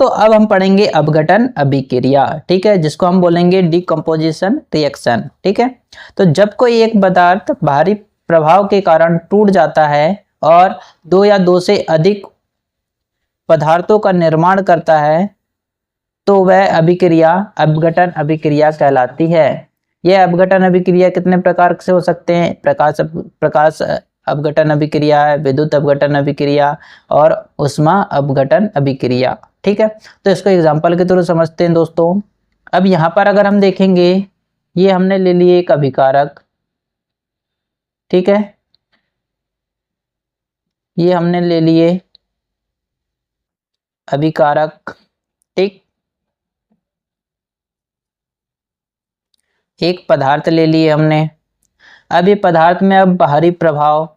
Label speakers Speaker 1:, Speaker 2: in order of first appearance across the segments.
Speaker 1: तो अब हम पढ़ेंगे अपघटन अभिक्रिया, ठीक है, जिसको हम बोलेंगे डिकम्पोजिशन रिएक्शन, ठीक है। तो जब कोई एक पदार्थ भारी प्रभाव के कारण टूट जाता है और दो या दो से अधिक पदार्थों का निर्माण करता है तो वह अभिक्रिया अपघटन अभिक्रिया कहलाती है। यह अपघटन अभिक्रिया कितने प्रकार से हो सकते हैं? प्रकाश अपघटन अभिक्रिया, विद्युत अपघटन अभिक्रिया और ऊष्मा अपघटन अभिक्रिया, ठीक है। तो इसको एग्जांपल के थ्रू समझते हैं दोस्तों। अब यहाँ पर अगर हम देखेंगे, ये हमने ले लिए एक अभिकारक, ठीक है, ये हमने ले लिए अभिकारक, ठीक, एक पदार्थ ले लिए हमने। अब ये पदार्थ में अब बाहरी प्रभाव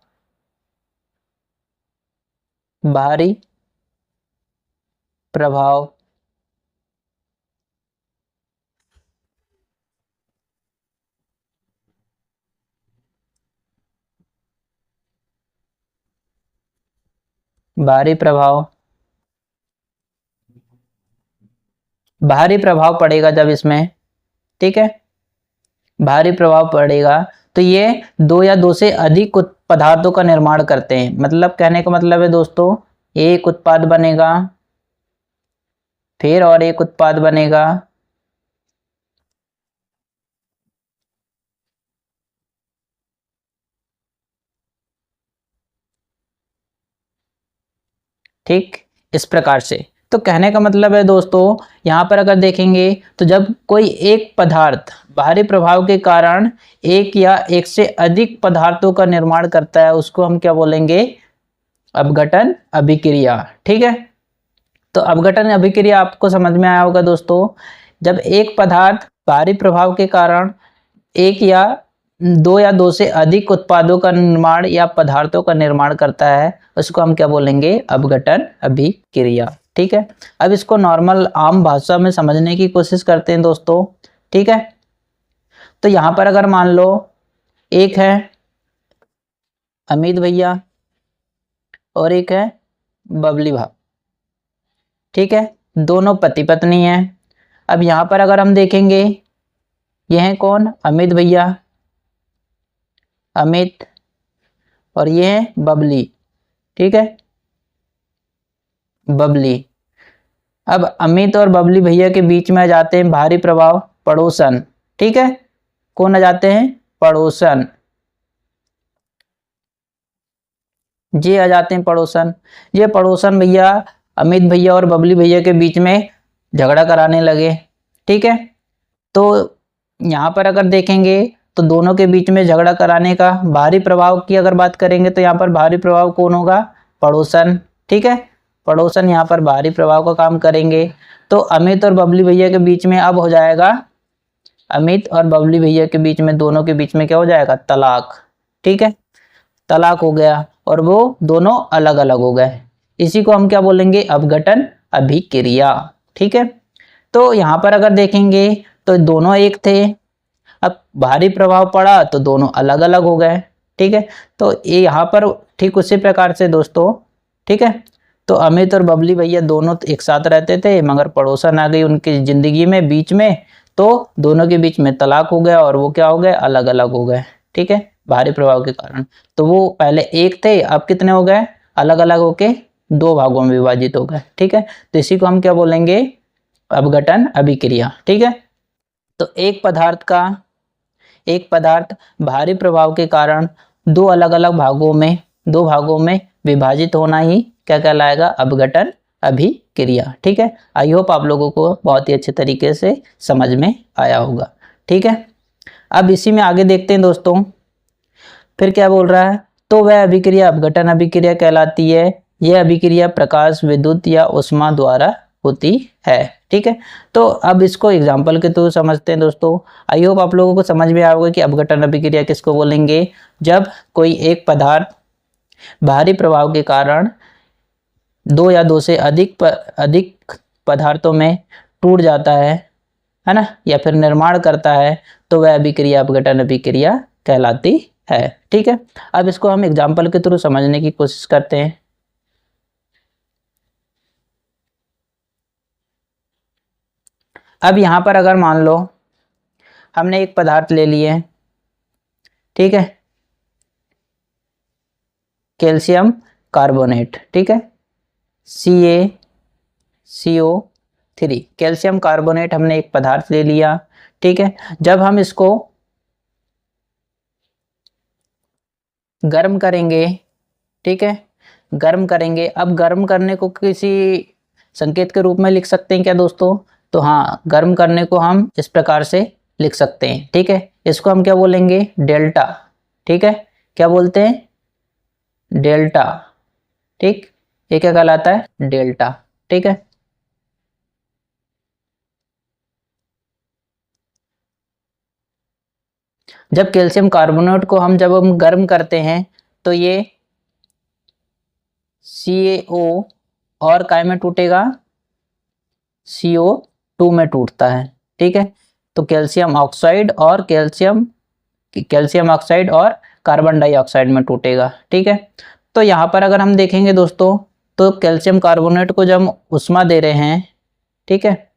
Speaker 1: भारी प्रभाव पड़ेगा जब इसमें, ठीक है, भारी प्रभाव पड़ेगा तो ये दो या दो से अधिक पदार्थों का निर्माण करते हैं। मतलब कहने का मतलब है दोस्तों, एक उत्पाद बनेगा, फिर और एक उत्पाद बनेगा, ठीक, इस प्रकार से। तो कहने का मतलब है दोस्तों, यहाँ पर अगर देखेंगे तो जब कोई एक पदार्थ बाहरी प्रभाव के कारण एक या एक से अधिक पदार्थों का निर्माण करता है, उसको हम क्या बोलेंगे? अपघटन अभिक्रिया, ठीक है। तो अपघटन अभिक्रिया आपको समझ में आया होगा दोस्तों। जब एक पदार्थ बाहरी प्रभाव के कारण एक या दो से अधिक उत्पादों का निर्माण या पदार्थों का निर्माण करता है, उसको हम क्या बोलेंगे? अपघटन अभिक्रिया, ठीक है। अब इसको नॉर्मल आम भाषा में समझने की कोशिश करते हैं दोस्तों, ठीक है। तो यहाँ पर अगर मान लो एक है अमित भैया और एक है बबली भाई, ठीक है, दोनों पति पत्नी हैं। अब यहाँ पर अगर हम देखेंगे, ये है कौन? अमित भैया, अमित, और ये है बबली, ठीक है, बबली। अब अमित और बबली भैया के बीच में आ जाते हैं भारी प्रभाव, पड़ोसन, ठीक है। कौन आ जाते हैं? पड़ोसन, ये आ जाते हैं पड़ोसन। ये पड़ोसन भैया अमित भैया और बबली भैया के बीच में झगड़ा कराने लगे, ठीक है। तो यहाँ पर अगर देखेंगे तो दोनों के बीच में झगड़ा कराने का भारी प्रभाव की अगर बात करेंगे तो यहाँ पर भारी प्रभाव कौन होगा? पड़ोसन, ठीक है, पड़ोसन यहाँ पर भारी प्रभाव का काम करेंगे। तो अमित और बबली भैया के बीच में अब हो जाएगा, अमित और बबली भैया के बीच में, दोनों के बीच में क्या हो जाएगा? तलाक, ठीक है, तलाक हो गया और वो दोनों अलग अलग हो गए। इसी को हम क्या बोलेंगे? अपघटन अभिक्रिया, ठीक है। तो यहाँ पर अगर देखेंगे तो दोनों एक थे, अब भारी प्रभाव पड़ा तो दोनों अलग अलग हो गए, ठीक है। तो ये यहाँ पर ठीक उसी प्रकार से दोस्तों, ठीक है। तो अमित और बबली भैया दोनों एक साथ रहते थे, मगर पड़ोसन आ गई उनकी जिंदगी में बीच में, तो दोनों के बीच में तलाक हो गया और वो क्या हो गए? अलग अलग हो गए, ठीक है, भारी प्रभाव के कारण। तो वो पहले एक थे, अब कितने हो गए? अलग अलग होके दो भागों में विभाजित हो गए, ठीक है। तो इसी को हम क्या बोलेंगे? अपघटन अभिक्रिया, ठीक है। तो एक पदार्थ भारी प्रभाव के कारण दो अलग अलग भागों में विभाजित होना ही क्या कहलाएगा? अपघटन अभिक्रिया, ठीक है। आई होप आप लोगों को बहुत ही अच्छे तरीके से समझ में आया होगा, ठीक है। अब इसी में आगे देखते हैं दोस्तों, फिर क्या बोल रहा है? तो वह अभिक्रिया अपघटन अभिक्रिया कहलाती है। यह अभिक्रिया प्रकाश, विद्युत या ऊष्मा द्वारा होती है, ठीक है। तो अब इसको एग्जाम्पल के थ्रू समझते हैं दोस्तों। आई होप आप लोगों को समझ में आएगा कि अपघटन अभिक्रिया किसको बोलेंगे? जब कोई एक पदार्थ भारी प्रभाव के कारण दो या दो से अधिक पदार्थों में टूट जाता है ना, या फिर निर्माण करता है, तो वह अभिक्रिया अपघटन अभिक्रिया कहलाती है, ठीक है। अब इसको हम एग्जाम्पल के थ्रू समझने की कोशिश करते हैं। अब यहाँ पर अगर मान लो हमने एक पदार्थ ले लिए, ठीक है, कैल्शियम कार्बोनेट, ठीक है, CaCO3, कैल्शियम कार्बोनेट हमने एक पदार्थ ले लिया, ठीक है। जब हम इसको गर्म करेंगे, ठीक है, गर्म करेंगे, अब गर्म करने को किसी संकेत के रूप में लिख सकते हैं क्या दोस्तों? तो हाँ, गर्म करने को हम इस प्रकार से लिख सकते हैं, ठीक है। इसको हम क्या बोलेंगे? डेल्टा, ठीक है, क्या बोलते हैं? डेल्टा, ठीक, ये क्या कहलाता है? डेल्टा, ठीक है। जब कैल्शियम कार्बोनेट को जब हम गर्म करते हैं तो ये CaO और काय में टूटेगा? CO2 में टूटता है, ठीक है। तो कैल्शियम ऑक्साइड और कैल्शियम ऑक्साइड और कार्बन डाइऑक्साइड में टूटेगा, ठीक है। तो यहाँ पर अगर हम देखेंगे दोस्तों, तो कैल्शियम कार्बोनेट को जब हम उष्मा दे रहे हैं, ठीक है,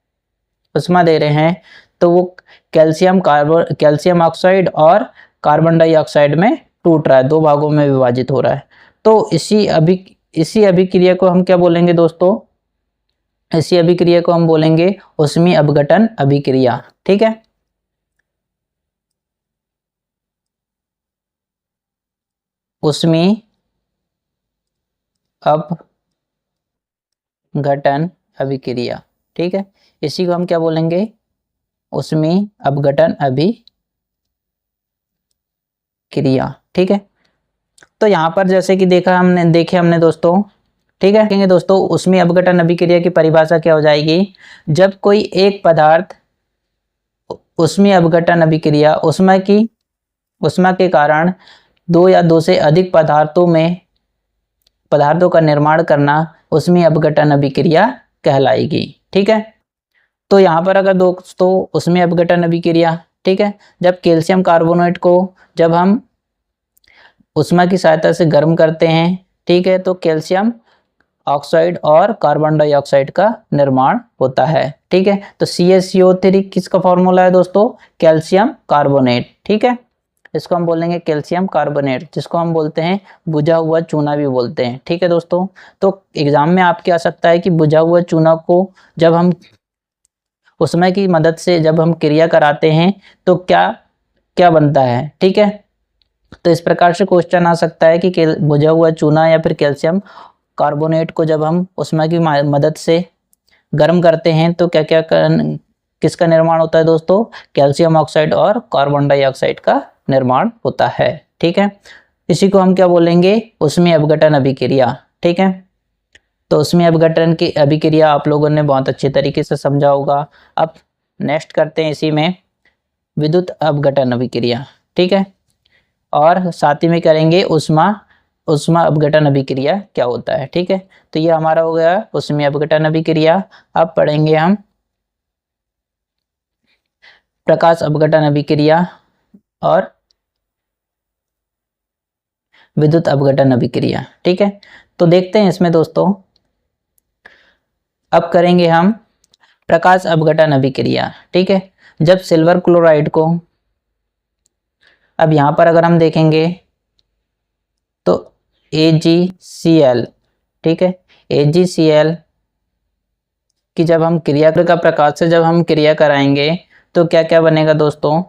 Speaker 1: उष्मा दे रहे हैं, तो वो कैल्शियम ऑक्साइड और कार्बन डाइऑक्साइड में टूट रहा है, दो भागों में विभाजित हो रहा है। तो इसी अभिक्रिया को हम क्या बोलेंगे दोस्तों? इसी अभिक्रिया को हम बोलेंगे उष्मीय अपघटन अभिक्रिया, ठीक है। उष्मीय अपघटन अभिक्रिया, ठीक है, इसी को हम क्या बोलेंगे? उष्मीय अपघटन अभिक्रिया, ठीक है। तो यहाँ पर जैसे कि देखे हमने दोस्तों, ठीक है, कहेंगे दोस्तों उष्मीय अपघटन अभिक्रिया की परिभाषा क्या हो जाएगी? जब कोई एक पदार्थ उष्मीय अपघटन अभिक्रिया, उष्मा के कारण दो या दो से अधिक पदार्थों का निर्माण करना उष्मीय अपघटन अभिक्रिया कहलाएगी, ठीक है। तो यहाँ पर अगर दोस्तों उष्मीय अपघटन अभिक्रिया, ठीक है, जब कैल्शियम कार्बोनेट को जब हम उष्मा की सहायता से गर्म करते हैं, ठीक है, तो कैल्शियम ऑक्साइड और कार्बन डाइऑक्साइड का निर्माण होता है, ठीक है। तो CaCO3 किसका फॉर्मूला है दोस्तों? कैल्शियम कार्बोनेट, ठीक है, इसको हम बोलेंगे कैल्शियम कार्बोनेट, जिसको हम बोलते हैं बुझा हुआ चूना भी बोलते हैं, ठीक है दोस्तों। तो एग्जाम में आपके आ सकता है कि बुझा हुआ चूना को जब हम उष्मा की मदद से जब हम क्रिया कराते हैं तो क्या क्या बनता है, ठीक है। तो इस प्रकार से क्वेश्चन आ सकता है कि बुझा हुआ चूना या फिर कैल्शियम कार्बोनेट को जब हम उष्मा की मदद से गर्म करते हैं तो क्या क्या किसका निर्माण होता है दोस्तों? कैल्शियम ऑक्साइड और कार्बन डाइऑक्साइड का निर्माण होता है, ठीक है। इसी को हम क्या बोलेंगे? उष्मीय अपघटन अभिक्रिया, ठीक है। तो उष्मीय अपघटन की अभिक्रिया आप लोगों ने बहुत अच्छे तरीके से समझा होगा। अब नेक्स्ट करते हैं इसी में विद्युत अपघटन अभिक्रिया, ठीक है, और साथ ही में करेंगे उष्मा अपघटन अभिक्रिया क्या होता है, ठीक है। तो ये हमारा हो गया उष्मीय अपघटन अभिक्रिया। अब पढ़ेंगे हम प्रकाश अपघटन अभिक्रिया और विद्युत अपघटन अभिक्रिया, ठीक है। तो देखते हैं इसमें दोस्तों, अब करेंगे हम प्रकाश अपघटन अभिक्रिया, ठीक है। जब सिल्वर क्लोराइड को, अब यहां पर अगर हम देखेंगे तो AgCl, ठीक है, AgCl कि जब हम क्रिया का प्रकाश से जब हम क्रिया कराएंगे तो क्या क्या बनेगा दोस्तों?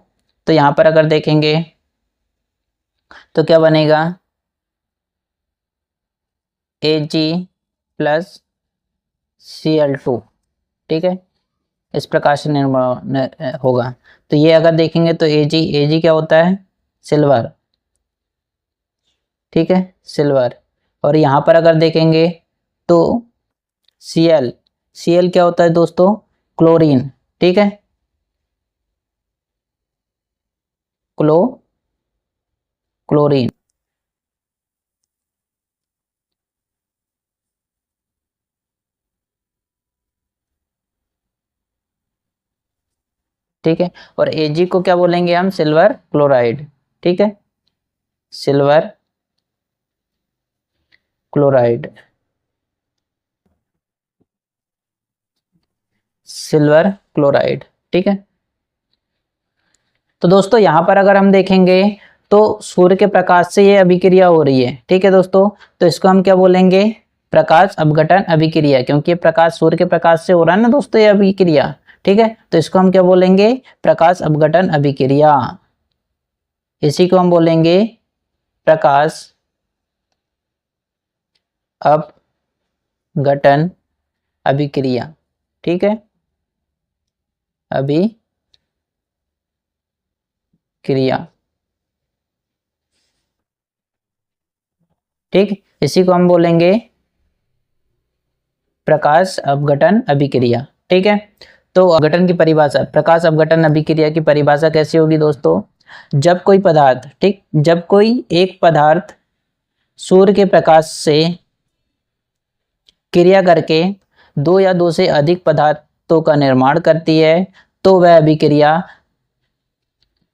Speaker 1: तो यहाँ पर अगर देखेंगे तो क्या बनेगा? Ag+Cl2, ठीक है, इस प्रकार से निर्माण होगा। तो ये अगर देखेंगे तो Ag क्या होता है? सिल्वर, ठीक है, सिल्वर। और यहाँ पर अगर देखेंगे तो Cl क्या होता है दोस्तों? क्लोरीन, ठीक है, क्लोरीन, ठीक है। और Ag को क्या बोलेंगे हम? सिल्वर क्लोराइड, ठीक है, सिल्वर क्लोराइड, सिल्वर क्लोराइड। ठीक है, तो दोस्तों यहाँ पर अगर हम देखेंगे तो सूर्य के प्रकाश से ये अभिक्रिया हो रही है। ठीक है दोस्तों, तो इसको हम क्या बोलेंगे, प्रकाश अपघटन अभिक्रिया, क्योंकि प्रकाश सूर्य के प्रकाश से हो रहा है ना दोस्तों ये अभिक्रिया। ठीक है, तो इसको हम क्या बोलेंगे, प्रकाश अपघटन अभिक्रिया। इसी को हम बोलेंगे प्रकाश अपघटन अभिक्रिया। ठीक है, अभिक्रिया। ठीक, इसी को हम बोलेंगे प्रकाश अपघटन अभिक्रिया। ठीक है, तो अपघटन की परिभाषा, प्रकाश अपघटन अभिक्रिया की परिभाषा कैसी होगी दोस्तों, जब कोई पदार्थ, ठीक, जब कोई एक पदार्थ सूर्य के प्रकाश से क्रिया करके दो या दो से अधिक पदार्थों का निर्माण करती है तो वह अभिक्रिया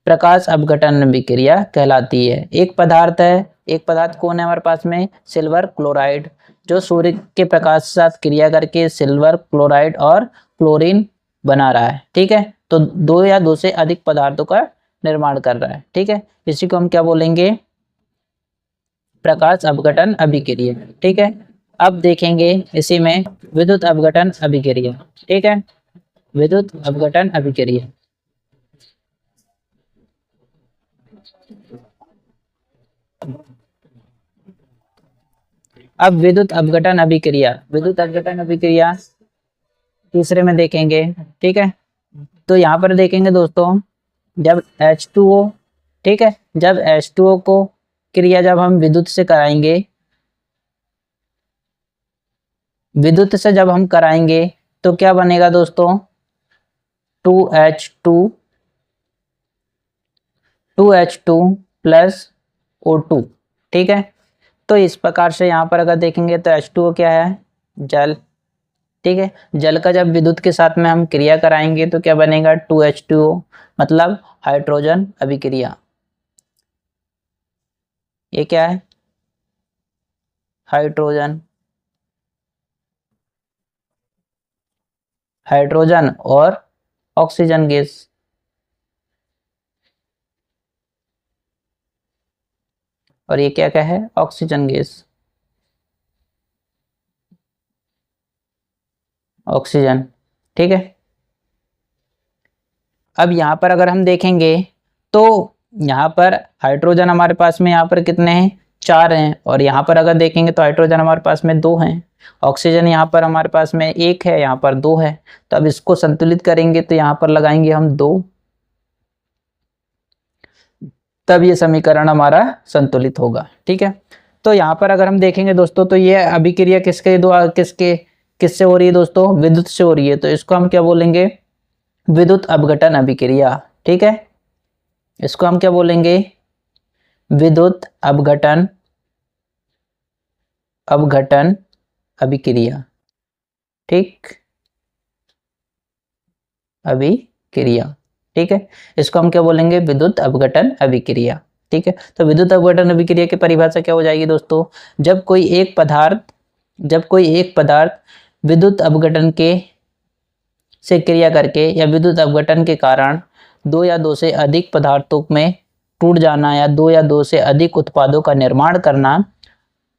Speaker 1: प्रकाश अपघटन अभिक्रिया कहलाती है। एक पदार्थ है, एक पदार्थ कौन है हमारे पास में, सिल्वर क्लोराइड, जो सूर्य के प्रकाश के साथ क्रिया करके सिल्वर क्लोराइड और क्लोरीन बना रहा है। ठीक है, तो दो या दो से अधिक पदार्थों का निर्माण कर रहा है। ठीक है, इसी को हम क्या बोलेंगे, प्रकाश अपघटन अभिक्रिया। ठीक है, अब देखेंगे इसी में विद्युत अपघटन अभिक्रिया। ठीक है, विद्युत अपघटन अभिक्रिया। अब विद्युत अपघटन अभिक्रिया, विद्युत अपघटन अभिक्रिया तीसरे में देखेंगे। ठीक है, तो यहाँ पर देखेंगे दोस्तों, जब H2O, ठीक है, जब H2O को क्रिया जब हम विद्युत से कराएंगे, विद्युत से जब हम कराएंगे तो क्या बनेगा दोस्तों, 2H2 प्लस O2। ठीक है, तो इस प्रकार से यहाँ पर अगर देखेंगे तो H2O क्या है, जल। ठीक है, जल का जब विद्युत के साथ में हम क्रिया कराएंगे तो क्या बनेगा, 2H2O, मतलब हाइड्रोजन अभिक्रिया। ये क्या है, हाइड्रोजन, हाइड्रोजन और ऑक्सीजन गैस। और ये क्या है, ऑक्सीजन गैस, ऑक्सीजन। ठीक है, अब यहाँ पर अगर हम देखेंगे तो यहाँ पर हाइड्रोजन हमारे पास में यहाँ पर कितने हैं, 4 हैं, और यहाँ पर अगर देखेंगे तो हाइड्रोजन हमारे पास में 2 हैं, ऑक्सीजन यहाँ पर हमारे पास में 1 है, यहाँ पर 2 है। तो अब इसको संतुलित करेंगे तो यहाँ पर लगाएंगे हम 2, तब ये समीकरण हमारा संतुलित होगा। ठीक है, तो यहाँ पर अगर हम देखेंगे दोस्तों तो ये अभिक्रिया किससे हो रही है दोस्तों, विद्युत से हो रही है, तो इसको हम क्या बोलेंगे, विद्युत अपघटन अभिक्रिया। ठीक है, इसको हम क्या बोलेंगे, विद्युत अपघटन अभिक्रिया। ठीक, अभिक्रिया। ठीक है, इसको हम क्या बोलेंगे, विद्युत अपघटन अभिक्रिया। ठीक है, तो विद्युत अपघटन अभिक्रिया की परिभाषा क्या हो जाएगी दोस्तों, जब कोई एक पदार्थ विद्युत अपघटन से क्रिया करके या विद्युत अपघटन के कारण दो या दो से अधिक पदार्थों में टूट जाना या दो या दो से अधिक उत्पादों का निर्माण करना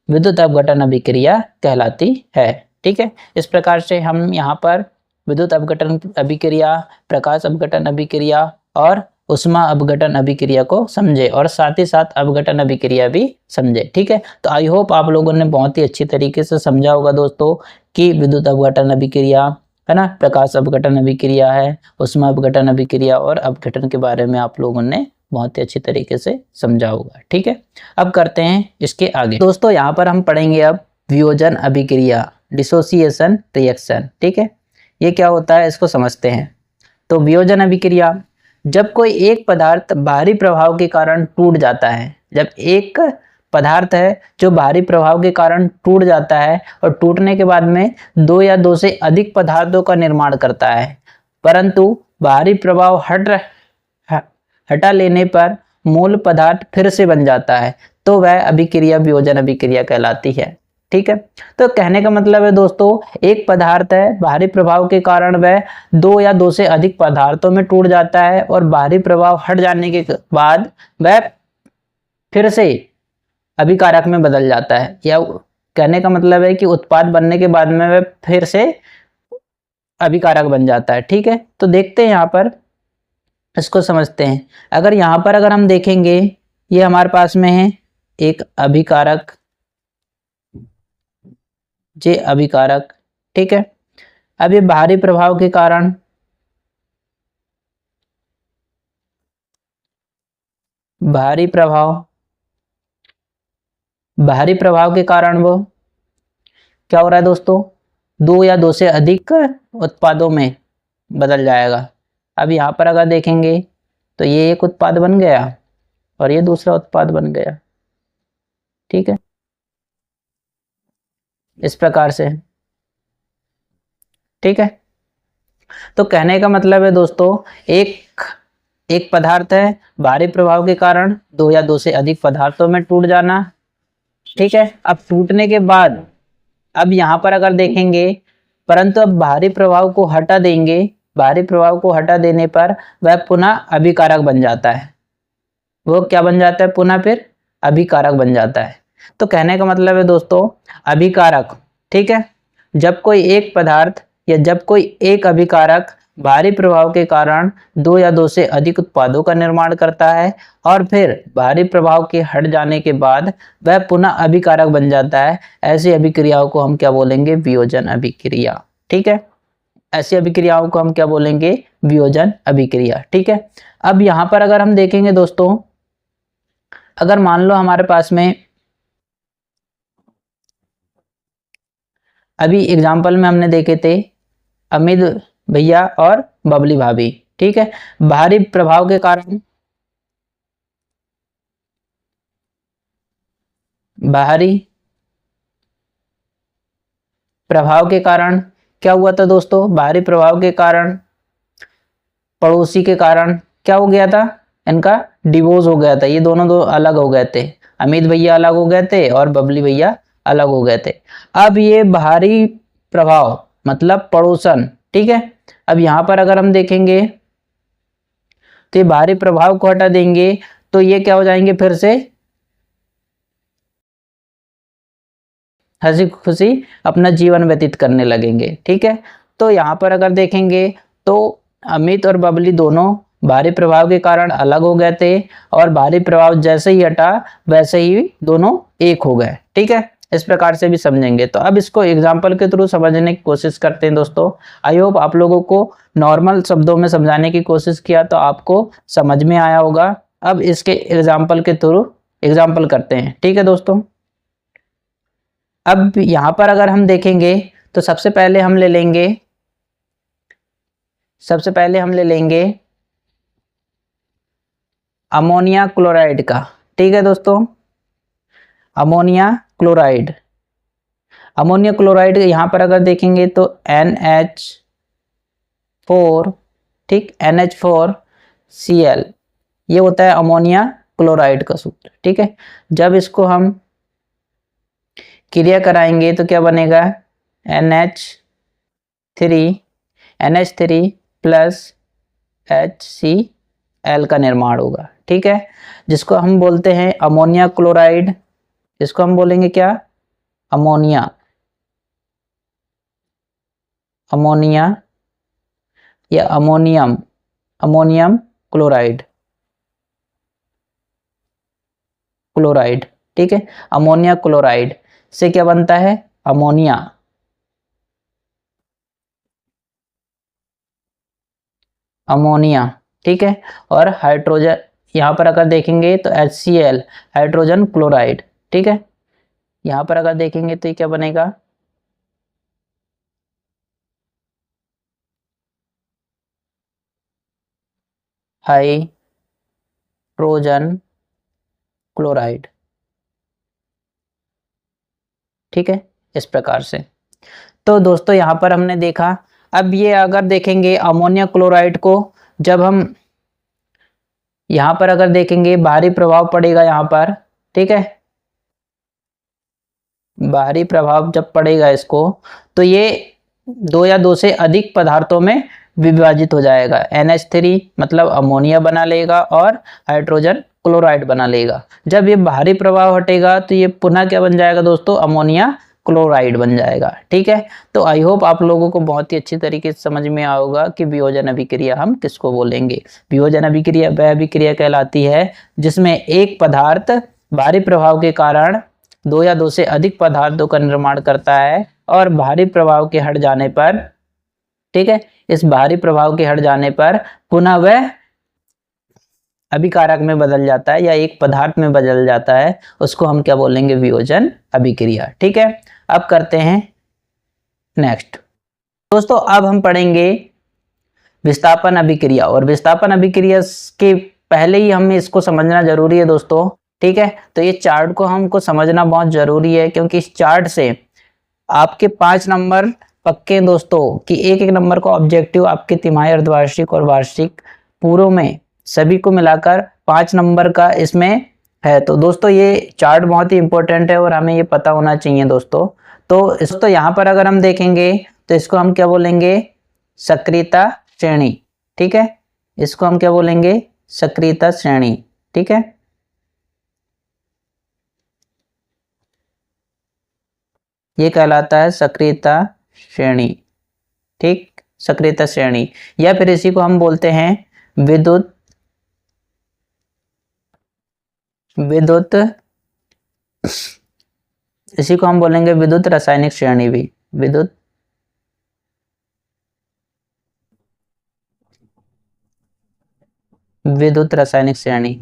Speaker 1: विद्युत अपघटन अभिक्रिया कहलाती है। ठीक है, इस प्रकार से हम यहाँ पर विद्युत अपघटन अभिक्रिया, प्रकाश अपघटन अभिक्रिया और उष्मा अपघटन अभिक्रिया को समझे और साथ ही साथ अपघटन अभिक्रिया भी समझे। ठीक है, तो आई होप आप लोगों ने बहुत ही अच्छी तरीके से समझा होगा दोस्तों कि विद्युत अपघटन अभिक्रिया है ना, प्रकाश अपघटन अभिक्रिया है, उष्मा अपघटन अभिक्रिया और अपघटन के बारे में आप लोगों ने बहुत ही अच्छी तरीके से समझा होगा। ठीक है, अब करते हैं इसके आगे दोस्तों। यहाँ पर हम पढ़ेंगे अब वियोजन अभिक्रिया, डिसोसिएशन रिएक्शन। ठीक है, ये क्या होता है इसको समझते हैं। तो वियोजन अभिक्रिया, जब कोई एक पदार्थ बाहरी प्रभाव के कारण टूट जाता है, जब एक पदार्थ है जो बाहरी प्रभाव के कारण टूट जाता है और टूटने के बाद में दो या दो से अधिक पदार्थों का निर्माण करता है, परंतु बाहरी प्रभाव हटा लेने पर मूल पदार्थ फिर से बन जाता है, तो वह अभिक्रिया वियोजन अभिक्रिया कहलाती है। ठीक है। तो कहने का मतलब है दोस्तों, एक पदार्थ है, बाहरी प्रभाव के कारण वह दो या दो से अधिक पदार्थों में टूट जाता है और बाहरी प्रभाव हट जाने के बाद वह फिर से अभिकारक में बदल जाता है, या कहने का मतलब है कि उत्पाद बनने के बाद में वह फिर से अभिकारक बन जाता है। ठीक है, तो देखते हैं यहाँ पर, इसको समझते हैं। अगर यहाँ पर अगर हम देखेंगे, ये हमारे पास में है एक अभिकारक, जे अभिकारक, ठीक है। अब ये बाहरी प्रभाव के कारण बाहरी प्रभाव के कारण वो क्या हो रहा है दोस्तों, दो या दो से अधिक उत्पादों में बदल जाएगा। अब यहाँ पर अगर देखेंगे तो ये एक उत्पाद बन गया और ये दूसरा उत्पाद बन गया। ठीक है, इस प्रकार से। ठीक है, तो कहने का मतलब है दोस्तों, एक पदार्थ है, बाहरी प्रभाव के कारण दो या दो से अधिक पदार्थों में टूट जाना। ठीक है, अब टूटने के बाद अब यहाँ पर अगर देखेंगे, परंतु अब बाहरी प्रभाव को हटा देंगे, बाहरी प्रभाव को हटा देने पर वह पुनः अभिकारक बन जाता है। वो क्या बन जाता है, पुनः फिर अभिकारक बन जाता है। तो कहने का मतलब है दोस्तों, अभिकारक, ठीक है, जब कोई एक पदार्थ या जब कोई एक अभिकारक बाहरी प्रभाव के कारण दो या दो से अधिक उत्पादों का निर्माण करता है और फिर बाहरी प्रभाव के हट जाने के बाद वह पुनः अभिकारक बन जाता है, ऐसी अभिक्रियाओं को हम क्या बोलेंगे, वियोजन अभिक्रिया। ठीक है, ऐसी अभिक्रियाओं को हम क्या बोलेंगे, वियोजन अभिक्रिया। ठीक है, अब यहाँ पर अगर हम देखेंगे दोस्तों, अगर मान लो हमारे पास में अभी एग्जाम्पल में हमने देखे थे अमित भैया और बबली भाभी। ठीक है, बाहरी प्रभाव के कारण क्या हुआ था दोस्तों, बाहरी प्रभाव के कारण पड़ोसी के कारण क्या हो गया था, इनका डिवोर्स हो गया था। ये दोनों दो अलग हो गए थे, अमित भैया अलग हो गए थे और बबली भैया अलग हो गए थे। अब ये बाहरी प्रभाव मतलब पड़ोसन, ठीक है, अब यहाँ पर अगर हम देखेंगे तो ये बाहरी प्रभाव को हटा देंगे तो ये क्या हो जाएंगे, फिर से हंसी खुशी अपना जीवन व्यतीत करने लगेंगे। ठीक है, तो यहाँ पर अगर देखेंगे तो अमित और बबली दोनों बाहरी प्रभाव के कारण अलग हो गए थे और बाहरी प्रभाव जैसे ही हटा वैसे ही दोनों एक हो गए। ठीक है, इस प्रकार से भी समझेंगे। तो अब इसको एग्जाम्पल के थ्रू समझने की कोशिश करते हैं दोस्तों। आई होप आप लोगों को नॉर्मल शब्दों में समझाने की कोशिश किया तो आपको समझ में आया होगा। अब इसके एग्जाम्पल के थ्रू एग्जाम्पल करते हैं। ठीक है दोस्तों, अब यहाँ पर अगर हम देखेंगे तो सबसे पहले हम ले लेंगे अमोनिया क्लोराइड का। ठीक है दोस्तों, अमोनिया क्लोराइड यहाँ पर अगर देखेंगे तो NH4, ठीक, NH4Cl, ये होता है अमोनिया क्लोराइड का सूत्र। ठीक है, जब इसको हम क्रिया कराएंगे तो क्या बनेगा, NH3 प्लस HCl का निर्माण होगा। ठीक है, जिसको हम बोलते हैं अमोनिया क्लोराइड, इसको हम बोलेंगे क्या, अमोनिया या अमोनियम क्लोराइड। ठीक है, अमोनिया क्लोराइड से क्या बनता है, अमोनिया। ठीक है, और हाइड्रोजन यहाँ पर अगर देखेंगे तो HCl, हाइड्रोजन क्लोराइड। ठीक है, यहाँ पर अगर देखेंगे तो ये क्या बनेगा, हाइड्रोजन क्लोराइड। ठीक है, इस प्रकार से। तो दोस्तों यहाँ पर हमने देखा, अब ये अगर देखेंगे अमोनिया क्लोराइड को, जब हम यहाँ पर अगर देखेंगे बाहरी प्रभाव पड़ेगा यहाँ पर। ठीक है, बाहरी प्रभाव जब पड़ेगा इसको, तो ये 2 या 2 से अधिक पदार्थों में विभाजित हो जाएगा। NH3 मतलब अमोनिया बना लेगा और हाइड्रोजन क्लोराइड बना लेगा। जब ये बाहरी प्रभाव हटेगा तो ये पुनः क्या बन जाएगा दोस्तों, अमोनिया क्लोराइड बन जाएगा। ठीक है, तो आई होप आप लोगों को बहुत ही अच्छी तरीके से समझ में आएगा कि वियोजन अभिक्रिया हम किसको बोलेंगे। वियोजन अभिक्रिया वह अभिक्रिया कहलाती है जिसमें एक पदार्थ बाहरी प्रभाव के कारण 2 या 2 से अधिक पदार्थों का निर्माण करता है और बाहरी प्रभाव के हट जाने पर, ठीक है, इस बाहरी प्रभाव के हट जाने पर पुनः वह अभिकारक में बदल जाता है या एक पदार्थ में बदल जाता है, उसको हम क्या बोलेंगे, वियोजन अभिक्रिया। ठीक है, अब करते हैं नेक्स्ट दोस्तों। अब हम पढ़ेंगे विस्थापन अभिक्रिया, और विस्थापन अभिक्रिया के पहले ही हमें इसको समझना जरूरी है दोस्तों। ठीक है, तो ये चार्ट को हमको समझना बहुत जरूरी है, क्योंकि इस चार्ट से आपके 5 नंबर पक्के दोस्तों कि एक नंबर का ऑब्जेक्टिव आपके तिमाही, अर्धवार्षिक और वार्षिक पूर्व में सभी को मिलाकर 5 नंबर का इसमें है। तो दोस्तों ये चार्ट बहुत ही इंपॉर्टेंट है और हमें ये पता होना चाहिए दोस्तों। तो यहाँ पर अगर हम देखेंगे तो इसको हम क्या बोलेंगे, सक्रियता श्रेणी। ठीक है, इसको हम क्या बोलेंगे, सक्रियता श्रेणी। ठीक है, ये कहलाता है सक्रियता श्रेणी। ठीक, सक्रियता श्रेणी, या फिर इसी को हम बोलते हैं विद्युत इसी को हम बोलेंगे विद्युत रासायनिक श्रेणी भी, विद्युत रासायनिक श्रेणी।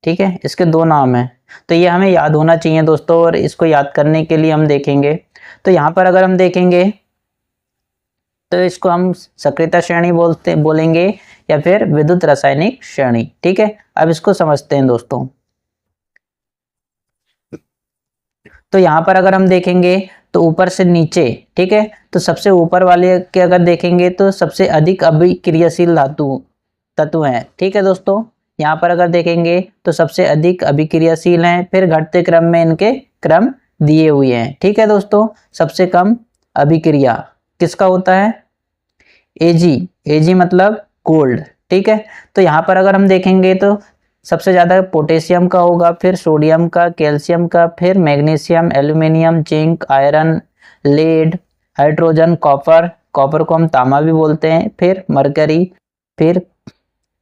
Speaker 1: ठीक है, इसके 2 नाम हैं, तो ये हमें याद होना चाहिए दोस्तों। और इसको याद करने के लिए हम देखेंगे, तो यहाँ पर अगर हम देखेंगे तो इसको हम सक्रियता श्रेणी बोलेंगे या फिर विद्युत रासायनिक श्रेणी। ठीक है, अब इसको समझते हैं दोस्तों। तो यहाँ पर अगर हम देखेंगे तो ऊपर से नीचे, ठीक है, तो सबसे ऊपर वाले के अगर देखेंगे तो सबसे अधिक अभिक्रियाशील तत्व हैं। ठीक है दोस्तों, यहाँ पर अगर देखेंगे तो सबसे अधिक अभिक्रियाशील हैं, फिर घटते क्रम में इनके क्रम दिए हुए हैं। ठीक है दोस्तों, सबसे कम अभिक्रिया किसका होता है, Ag मतलब गोल्ड। ठीक है, तो यहाँ पर अगर हम देखेंगे तो सबसे ज़्यादा पोटेशियम का होगा, फिर सोडियम का, कैल्शियम का, फिर magnesium, aluminium, zinc, iron, lead, hydrogen, copper को हम तांबा भी बोलते हैं, फिर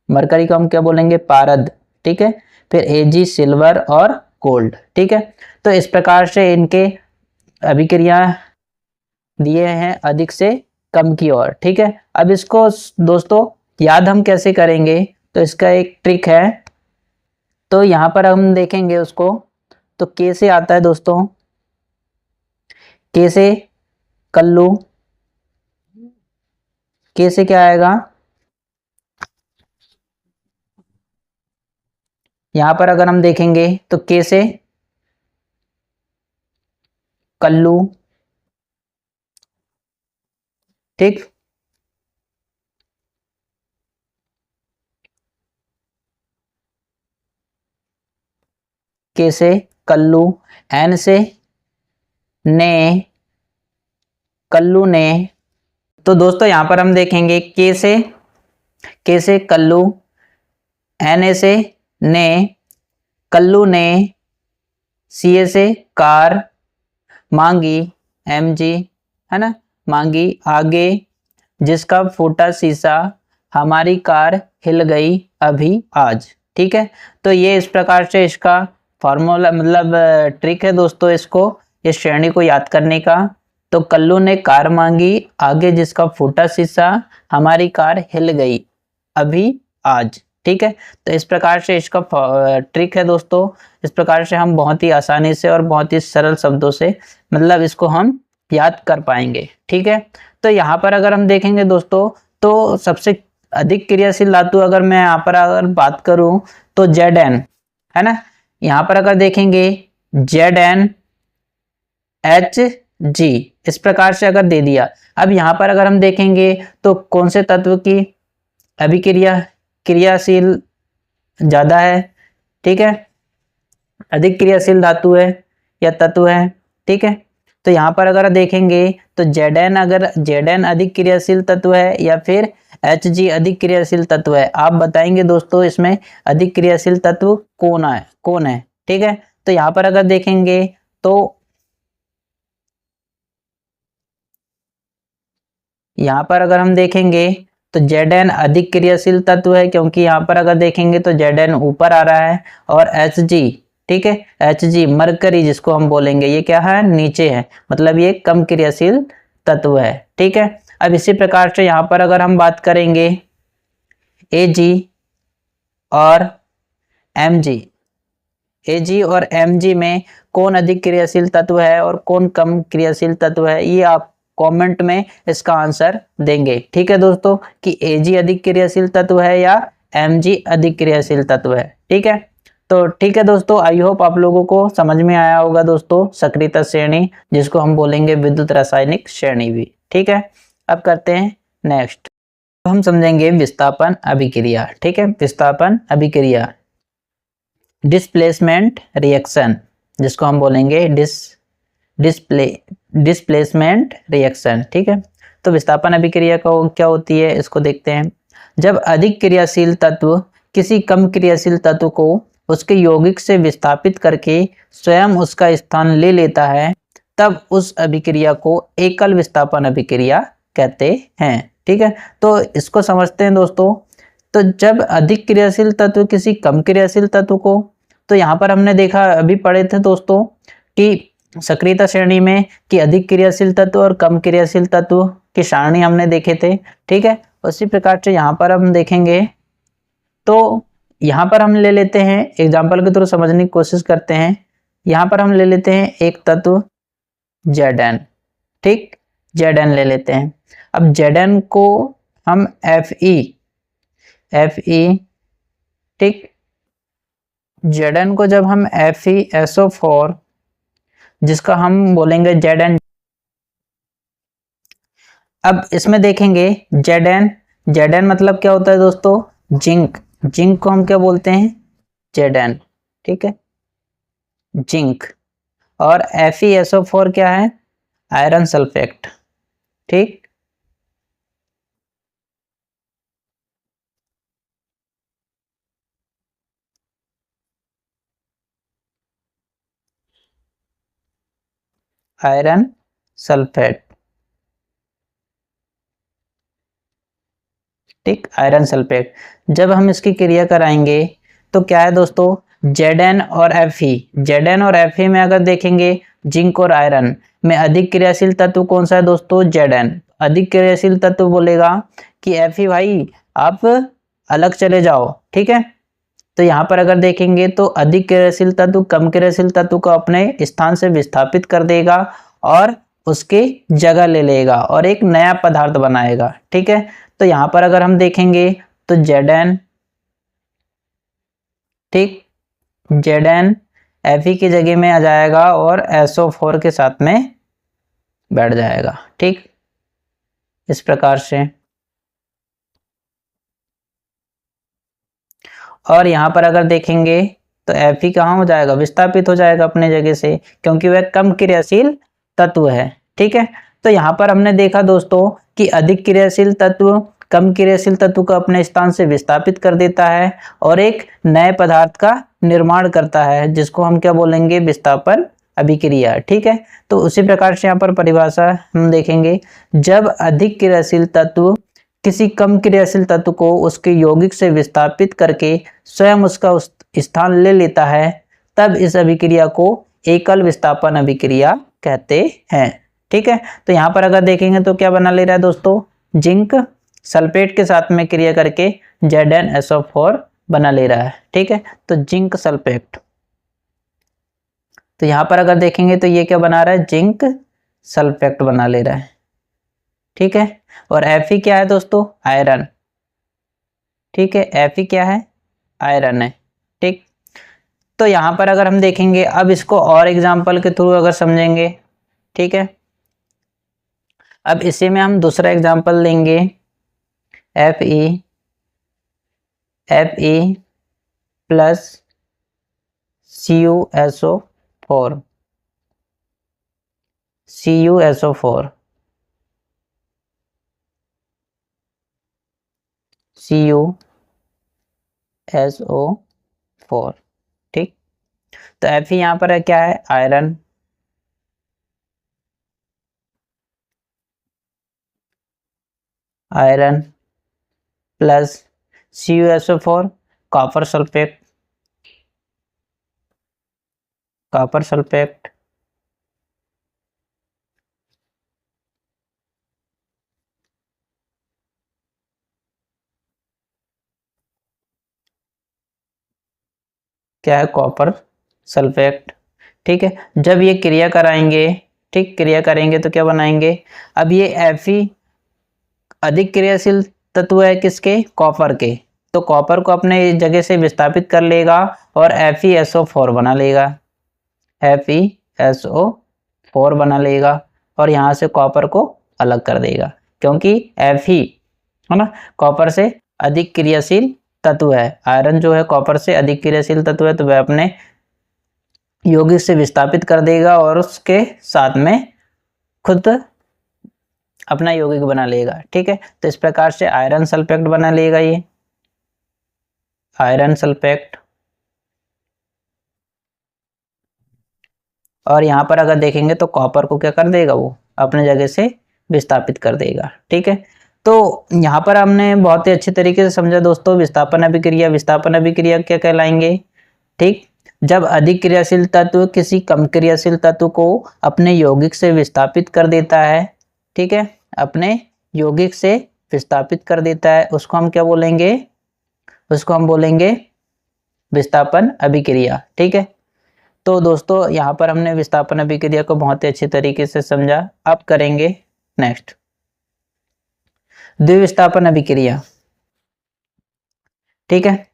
Speaker 1: मरकरी को हम क्या बोलेंगे, पारद। ठीक है, फिर Ag सिल्वर और गोल्ड। ठीक है, तो इस प्रकार से इनके अभिक्रिया दिए हैं अधिक से कम की ओर। ठीक है, अब इसको दोस्तों याद हम कैसे करेंगे, तो इसका एक ट्रिक है। तो यहाँ पर हम देखेंगे उसको, तो K से आता है दोस्तों, K से कल्लू, K से क्या आएगा, यहाँ पर अगर हम देखेंगे तो K से कल्लू। ठीक, K से कल्लू, N से ने, कल्लू ने। तो दोस्तों यहाँ पर हम देखेंगे K से कल्लू, Na से ने, कल्लू ने, Ca से कार, मांगी Mg, है ना, मांगी आगे, जिसका फूटा शीशा, हमारी कार हिल गई अभी आज। ठीक है, तो ये इस प्रकार से इसका फॉर्मूला मतलब ट्रिक है दोस्तों, इसको इस श्रेणी को याद करने का। तो कल्लू ने कार मांगी आगे, जिसका फूटा शीशा, हमारी कार हिल गई अभी आज। ठीक है, तो इस प्रकार से इसका ट्रिक है दोस्तों। इस प्रकार से हम बहुत ही आसानी से और बहुत ही सरल शब्दों से मतलब इसको हम याद कर पाएंगे। ठीक है, तो यहाँ पर अगर हम देखेंगे दोस्तों, तो सबसे अधिक क्रियाशील धातु अगर मैं यहाँ पर अगर बात करूँ तो Zn, है ना, यहाँ पर अगर देखेंगे ZnHg, इस प्रकार से अगर दे दिया। अब यहाँ पर अगर हम देखेंगे तो कौन से तत्व की अभिक्रिया क्रियाशील ज़्यादा है, ठीक है, अधिक क्रियाशील धातु है या तत्व है, ठीक है। तो यहाँ पर अगर देखेंगे तो Zn, अगर Zn अधिक क्रियाशील तत्व है या फिर Hg अधिक क्रियाशील तत्व है, आप बताएंगे दोस्तों इसमें अधिक क्रियाशील तत्व कौन है, ठीक है। तो यहाँ पर अगर देखेंगे तो यहाँ पर अगर हम देखेंगे तो Zn अधिक क्रियाशील तत्व है, क्योंकि यहाँ पर अगर देखेंगे तो Zn ऊपर आ रहा है और Hg, ठीक है, Hg मरकरी जिसको हम बोलेंगे, ये क्या है, नीचे है, मतलब ये कम क्रियाशील तत्व है, ठीक है। अब इसी प्रकार से यहाँ पर अगर हम बात करेंगे Ag और Mg, Ag और Mg में कौन अधिक क्रियाशील तत्व है और कौन कम क्रियाशील तत्व है, ये आप कमेंट में इसका आंसर देंगे, ठीक है दोस्तों, कि Ag अधिक क्रियाशील तत्व है या Mg अधिक क्रियाशील तत्व है, ठीक है। तो ठीक है दोस्तों, आई होप आप लोगों को समझ में आया होगा दोस्तों सक्रियता श्रेणी, जिसको हम बोलेंगे विद्युत रासायनिक श्रेणी भी, ठीक है। अब करते हैं नेक्स्ट, हम समझेंगे विस्थापन अभिक्रिया, ठीक है, विस्थापन अभिक्रिया, डिस्प्लेसमेंट रिएक्शन, जिसको हम बोलेंगे डिस्प्लेसमेंट रिएक्शन, ठीक है। तो विस्थापन अभिक्रिया का क्या होती है, इसको देखते हैं। जब अधिक क्रियाशील तत्व किसी कम क्रियाशील तत्व को उसके यौगिक से विस्थापित करके स्वयं उसका स्थान ले लेता है, तब उस अभिक्रिया को एकल विस्थापन अभिक्रिया कहते हैं, ठीक है। तो इसको समझते हैं दोस्तों। तो जब अधिक क्रियाशील तत्व किसी कम क्रियाशील तत्व को, तो यहाँ पर हमने देखा, अभी पढ़े थे दोस्तों कि सक्रियता श्रेणी में कि अधिक क्रियाशील तत्व और कम क्रियाशील तत्व की सारणी हमने देखे थे, ठीक है। उसी प्रकार से यहाँ पर हम देखेंगे तो यहाँ पर हम ले लेते हैं एग्जाम्पल के थ्रू समझने की कोशिश करते हैं। यहाँ पर हम ले लेते हैं एक तत्व Zn, ठीक, Zn ले लेते हैं। अब Zn को हम Fe, ठीक, Zn को जब हम FeSO4, जिसका हम बोलेंगे Zn, अब इसमें देखेंगे Zn मतलब क्या होता है दोस्तों, जिंक को हम क्या बोलते हैं, Zn, ठीक है, जिंक। और FeSO4 क्या है, आयरन सल्फेट, ठीक। आयरन सल्फेट, ठीक, आयरन सल्फेट। जब हम इसकी क्रिया कराएंगे तो क्या है दोस्तों, Zn और Fe में अगर देखेंगे जिंक और आयरन में अधिक क्रियाशील तत्व कौन सा है दोस्तों, Zn। अधिक क्रियाशील तत्व बोलेगा कि Fe भाई आप अलग चले जाओ, ठीक है। तो यहाँ पर अगर देखेंगे तो अधिक क्रियाशील तत्व कम क्रियाशील तत्व को अपने स्थान से विस्थापित कर देगा और उसकी जगह ले लेगा और एक नया पदार्थ बनाएगा, ठीक है। तो यहाँ पर अगर हम देखेंगे तो Zn, ठीक, Zn Fe की जगह में आ जाएगा और SO4 के साथ में बैठ जाएगा, ठीक, इस प्रकार से। और यहाँ पर अगर देखेंगे तो Fe कहाँ हो जाएगा, विस्थापित हो जाएगा अपने जगह से, क्योंकि वह कम क्रियाशील तत्व है, ठीक है। तो यहाँ पर हमने देखा दोस्तों कि अधिक क्रियाशील तत्व कम क्रियाशील तत्व को अपने स्थान से विस्थापित कर देता है और एक नए पदार्थ का निर्माण करता है, जिसको हम क्या बोलेंगे, विस्थापन अभिक्रिया, ठीक है। तो उसी प्रकार से यहाँ पर परिभाषा हम देखेंगे, जब अधिक क्रियाशील तत्व किसी कम क्रियाशील तत्व को उसके यौगिक से विस्थापित करके स्वयं उसका स्थान ले लेता है, तब इस अभिक्रिया को एकल विस्थापन अभिक्रिया कहते हैं, ठीक है। तो यहाँ पर अगर देखेंगे तो क्या बना ले रहा है दोस्तों, जिंक सल्फेट के साथ में क्रिया करके ZnSO4 बना ले रहा है, ठीक है। तो जिंक सल्फेट, तो यहाँ पर अगर देखेंगे तो ये क्या बना रहा है, जिंक सल्फेट बना ले रहा है, ठीक है। और Fe क्या है दोस्तों, आयरन, ठीक है, Fe क्या है, आयरन है, ठीक। तो यहाँ पर अगर हम देखेंगे, अब इसको और एग्जांपल के थ्रू अगर समझेंगे, ठीक है। अब इसी में हम दूसरा एग्जांपल लेंगे, Fe Fe plus CuSO4, CuSO4, CuSO4, ठीक। तो Fe यहाँ पर है क्या है, iron, iron plus CuSO4 copper sulphate, copper sulphate क्या है, कॉपर सल्फेट, ठीक है। जब ये क्रिया कराएंगे, ठीक, क्रिया करेंगे तो क्या बनाएंगे, अब ये Fe अधिक क्रियाशील तत्व है किसके, कॉपर के, तो कॉपर को अपने जगह से विस्थापित कर लेगा और FeSO4 बना लेगा, FeSO4 बना लेगा और यहाँ से कॉपर को अलग कर देगा, क्योंकि Fe है ना कॉपर से अधिक क्रियाशील तत्व है, आयरन जो है कॉपर से अधिक क्रियाशील तत्व है, तो वह अपने यौगिक से विस्थापित कर देगा और उसके साथ में खुद अपना यौगिक बना लेगा, ठीक है। तो इस प्रकार से आयरन सल्फेट बना लेगा, ये आयरन सल्फेट, और यहाँ पर अगर देखेंगे तो कॉपर को क्या कर देगा, वो अपने जगह से विस्थापित कर देगा, ठीक है। तो यहाँ पर हमने बहुत ही अच्छे तरीके से समझा दोस्तों, विस्थापन अभिक्रिया, विस्थापन अभिक्रिया क्या कहलाएंगे, ठीक, जब अधिक क्रियाशील तत्व किसी कम क्रियाशील तत्व को अपने यौगिक से विस्थापित कर देता है, ठीक है, अपने यौगिक से विस्थापित कर देता है, उसको हम क्या बोलेंगे, उसको हम बोलेंगे विस्थापन अभिक्रिया, ठीक है। तो दोस्तों यहाँ पर हमने विस्थापन अभिक्रिया को बहुत ही अच्छे तरीके से समझा। अब करेंगे नेक्स्ट द्विविस्थापन अभिक्रिया, ठीक है।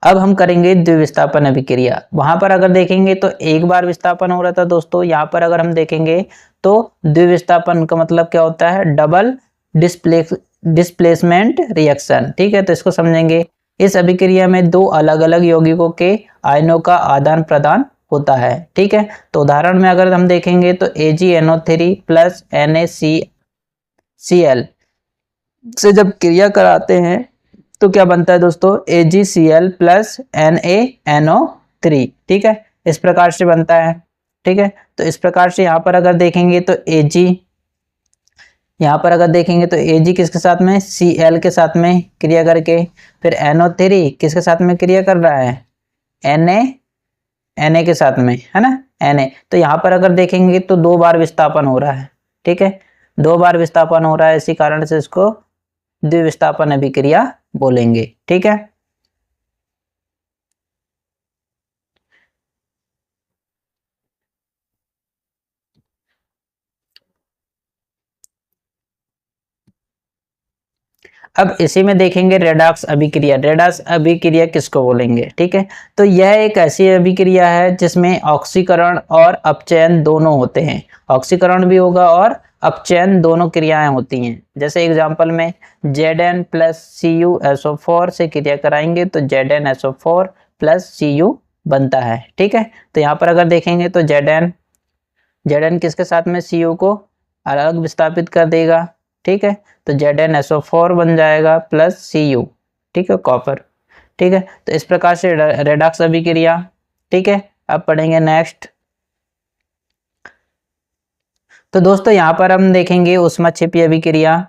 Speaker 1: अब हम करेंगे द्विविस्थापन अभिक्रिया। वहां पर अगर देखेंगे तो एक बार विस्थापन हो रहा था दोस्तों, यहाँ पर अगर हम देखेंगे तो द्विविस्थापन का मतलब क्या होता है, डबल डिस्प्लेसमेंट रिएक्शन, ठीक है। तो इसको समझेंगे, इस अभिक्रिया में दो अलग अलग यौगिकों के आयनों का आदान प्रदान होता है, ठीक है। तो उदाहरण में अगर हम देखेंगे तो AgNO3 प्लस NaCl से जब क्रिया कराते हैं तो क्या बनता है दोस्तों, AgCl प्लस NaNO3, ठीक है, इस प्रकार से बनता है, ठीक है। तो इस प्रकार से यहाँ पर अगर देखेंगे तो यहाँ पर अगर देखेंगे तो Ag किसके साथ में, Cl के साथ में क्रिया करके, फिर NO3 किसके साथ में क्रिया कर रहा है, Na के साथ में, है ना, Na। तो यहाँ पर अगर देखेंगे तो दो बार विस्थापन हो रहा है, ठीक है, दो बार विस्थापन हो रहा है, इसी कारण से इसको द्विविस्थापन अभिक्रिया बोलेंगे, ठीक है। अब इसी में देखेंगे रेडॉक्स अभिक्रिया, रेडॉक्स अभिक्रिया किसको बोलेंगे, ठीक है। तो यह एक ऐसी अभिक्रिया है जिसमें ऑक्सीकरण और अपचयन दोनों होते हैं, ऑक्सीकरण भी होगा और अपचयन दोनों क्रियाएं होती हैं। जैसे एग्जांपल में Zn प्लस CuSO4 से क्रिया कराएंगे तो ZnSO4 प्लस Cu बनता है, ठीक है। तो यहाँ पर अगर देखेंगे तो Zn किसके साथ में, Cu को अलग विस्थापित कर देगा, ठीक है। तो ZnSO4 बन जाएगा प्लस Cu, ठीक है, कॉपर, ठीक है। तो इस प्रकार से रेडॉक्स अभिक्रिया, ठीक है। अब पढ़ेंगे नेक्स्ट। तो दोस्तों यहाँ पर हम देखेंगे ऊष्माक्षेपी अभिक्रिया,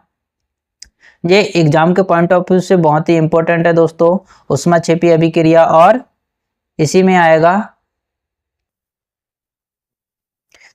Speaker 1: ये एग्जाम के पॉइंट ऑफ व्यू से बहुत ही इंपॉर्टेंट है दोस्तों, ऊष्माक्षेपी अभिक्रिया, और इसी में आएगा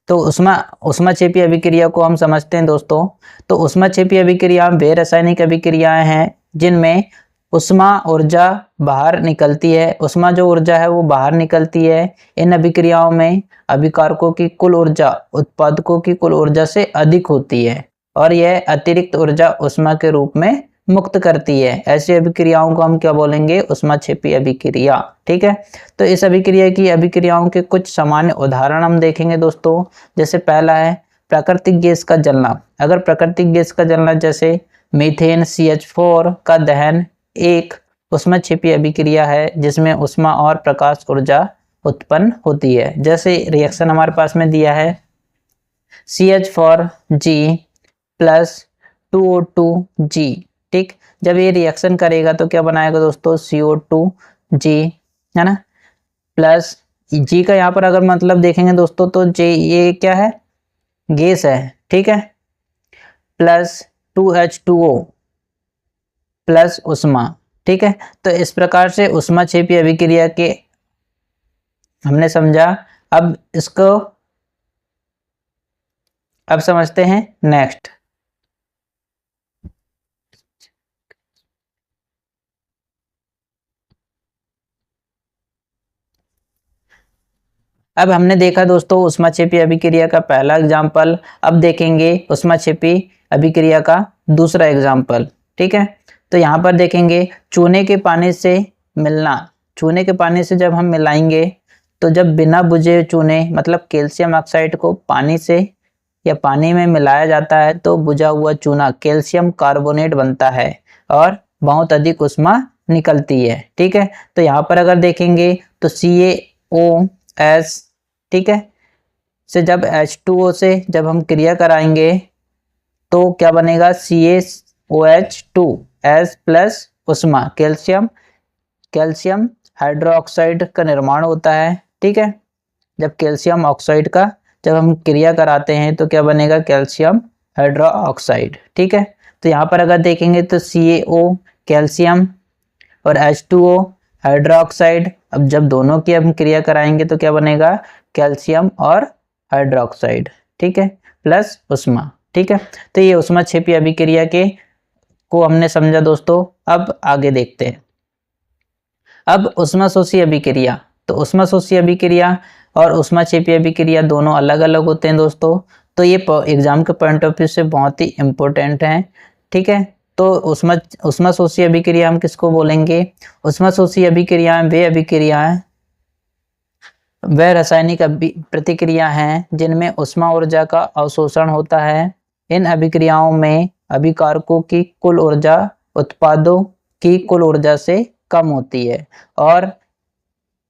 Speaker 1: तो ऊष्माक्षेपी अभिक्रिया को हम समझते हैं दोस्तों। तो ऊष्माक्षेपी अभिक्रिया वे रासायनिक अभिक्रियाएं हैं जिनमें ऊष्मा ऊर्जा बाहर निकलती है, ऊष्मा जो ऊर्जा है वो बाहर निकलती है। इन अभिक्रियाओं में अभिकारकों की कुल ऊर्जा उत्पादकों की कुल ऊर्जा से अधिक होती है और यह अतिरिक्त ऊर्जा ऊष्मा के रूप में मुक्त करती है। ऐसी अभिक्रियाओं को हम क्या बोलेंगे, ऊष्माक्षेपी अभिक्रिया, ठीक है। तो इस अभिक्रिया की अभिक्रियाओं के कुछ सामान्य उदाहरण हम देखेंगे दोस्तों। जैसे पहला है प्राकृतिक गैस का जलना। अगर प्राकृतिक गैस का जलना जैसे मीथेन CH4 का दहन एक उष्मा क्षेपीय अभिक्रिया है जिसमें उष्मा और प्रकाश ऊर्जा उत्पन्न होती है। जैसे रिएक्शन हमारे पास में दिया है CH4G प्लस 2O2G, ठीक। जब ये रिएक्शन करेगा तो क्या बनाएगा दोस्तों, CO2G, है ना, प्लस G का यहाँ पर अगर मतलब देखेंगे दोस्तों तो J ये क्या है, गैस है, ठीक है, प्लस 2H2O प्लस उष्मा, ठीक है। तो इस प्रकार से उष्मा क्षेपीय अभिक्रिया के हमने समझा। अब इसको अब समझते हैं नेक्स्ट। अब हमने देखा दोस्तों ऊष्माक्षेपी अभिक्रिया का पहला एग्जाम्पल, अब देखेंगे ऊष्माक्षेपी अभिक्रिया का दूसरा एग्जाम्पल, ठीक है। तो यहाँ पर देखेंगे चूने के पानी से मिलना। चूने के पानी से जब हम मिलाएंगे तो जब बिना बुझे चूने मतलब कैल्शियम ऑक्साइड को पानी से या पानी में मिलाया जाता है तो बुझा हुआ चूना कैल्शियम कार्बोनेट बनता है और बहुत अधिक ऊष्मा निकलती है, ठीक है। तो यहाँ पर अगर देखेंगे तो CaOS, ठीक है, से जब H2O से जब हम क्रिया कराएंगे तो क्या बनेगा, CaOH2S प्लस उष्मा कैल्शियम हाइड्रोक्साइड का निर्माण होता है, ठीक है। जब कैल्शियम ऑक्साइड का जब हम क्रिया कराते हैं तो क्या बनेगा, कैल्शियम हाइड्रोक्साइड, ठीक है। तो यहाँ पर अगर देखेंगे तो CaO कैल्शियम और H2O हाइड्रोक्साइड, अब जब दोनों की हम क्रिया कराएंगे तो क्या बनेगा, कैल्शियम और हाइड्रोक्साइड, ठीक है, प्लस उष्मा, ठीक है। तो ये ऊष्माक्षेपी अभिक्रिया के को हमने समझा दोस्तों। अब आगे देखते हैं। अब ऊष्माशोषी अभिक्रिया, तो ऊष्माशोषी अभिक्रिया और ऊष्माक्षेपी अभिक्रिया दोनों अलग अलग होते हैं दोस्तों। तो ये एग्जाम के पॉइंट ऑफ व्यू से बहुत ही इम्पोर्टेंट हैं, ठीक है। तो ऊष्माशोषी अभिक्रिया हम किसको बोलेंगे, ऊष्माशोषी अभिक्रिया वे अभिक्रियाएं वह रासायनिक प्रतिक्रिया हैं जिनमें उष्मा ऊर्जा का अवशोषण होता है। इन अभिक्रियाओं में अभिकारकों की कुल ऊर्जा उत्पादों की कुल ऊर्जा से कम होती है और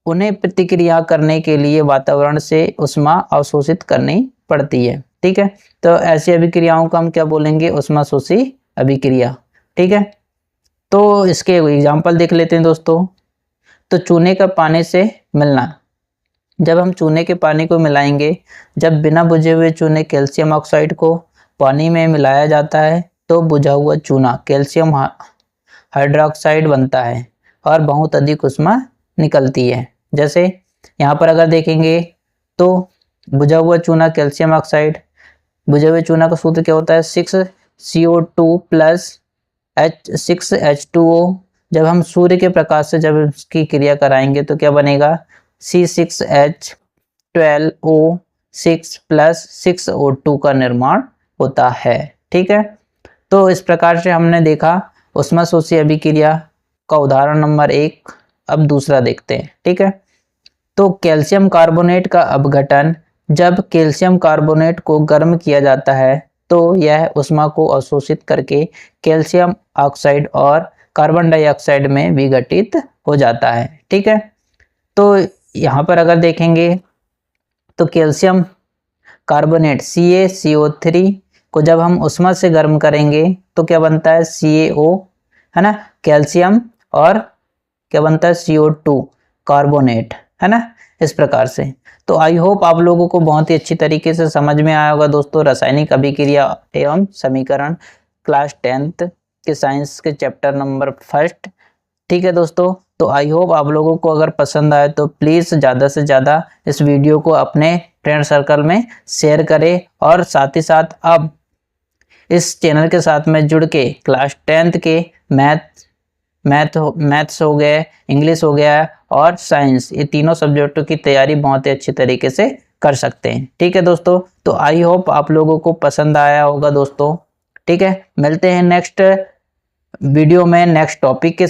Speaker 1: उन्हें प्रतिक्रिया करने के लिए वातावरण से उष्मा अवशोषित करनी पड़ती है, ठीक है। तो ऐसी अभिक्रियाओं को हम क्या बोलेंगे, ऊष्माशोषी अभिक्रिया, ठीक है। तो इसके एग्जाम्पल देख लेते हैं दोस्तों। तो चूने का पानी से मिलना, जब हम चूने के पानी को मिलाएंगे, जब बिना बुझे हुए चूने कैल्शियम ऑक्साइड को पानी में मिलाया जाता है तो बुझा हुआ चूना कैल्शियम हाइड्रोक्साइड बनता है और बहुत अधिक उष्मा निकलती है। जैसे यहाँ पर अगर देखेंगे तो बुझा हुआ चूना कैल्शियम ऑक्साइड, बुझे हुए चूना का सूत्र क्या होता है, 6CO2 प्लस 6H2O। जब हम सूर्य के प्रकाश से जब इसकी क्रिया कराएंगे तो क्या बनेगा, C6H12O6 प्लस 6O2 का निर्माण होता है, ठीक है। तो इस प्रकार से हमने देखा ऊष्माशोषी अभिक्रिया का उदाहरण नंबर 1। अब दूसरा देखते हैं, ठीक है। तो कैल्शियम कार्बोनेट का अपघटन, जब कैल्शियम कार्बोनेट को गर्म किया जाता है तो यह उष्मा को अवशोषित करके कैल्शियम ऑक्साइड और कार्बन डाइऑक्साइड में विघटित हो जाता है, ठीक है। तो यहाँ पर अगर देखेंगे तो कैल्शियम कार्बोनेट CaCO3 को जब हम उष्मा से गर्म करेंगे तो क्या बनता है, CaO, है ना, कैल्शियम और क्या बनता है, CO2 कार्बोनेट, है ना, इस प्रकार से। तो आई होप आप लोगों को बहुत ही अच्छी तरीके से समझ में आया होगा दोस्तों रासायनिक अभिक्रिया एवं समीकरण क्लास 10th के साइंस के चैप्टर नंबर 1, ठीक है दोस्तों। तो आई होप आप लोगों को अगर पसंद आए तो प्लीज़ ज़्यादा से ज़्यादा इस वीडियो को अपने फ्रेंड सर्कल में शेयर करें और साथ ही साथ अब इस चैनल के साथ में जुड़ के क्लास 10th के मैथ्स हो गए, इंग्लिश हो गया और साइंस, ये तीनों सब्जेक्टों की तैयारी बहुत ही अच्छी तरीके से कर सकते हैं, ठीक है दोस्तों। तो आई होप आप लोगों को पसंद आया होगा दोस्तों, ठीक है। मिलते हैं नेक्स्ट वीडियो में नेक्स्ट टॉपिक के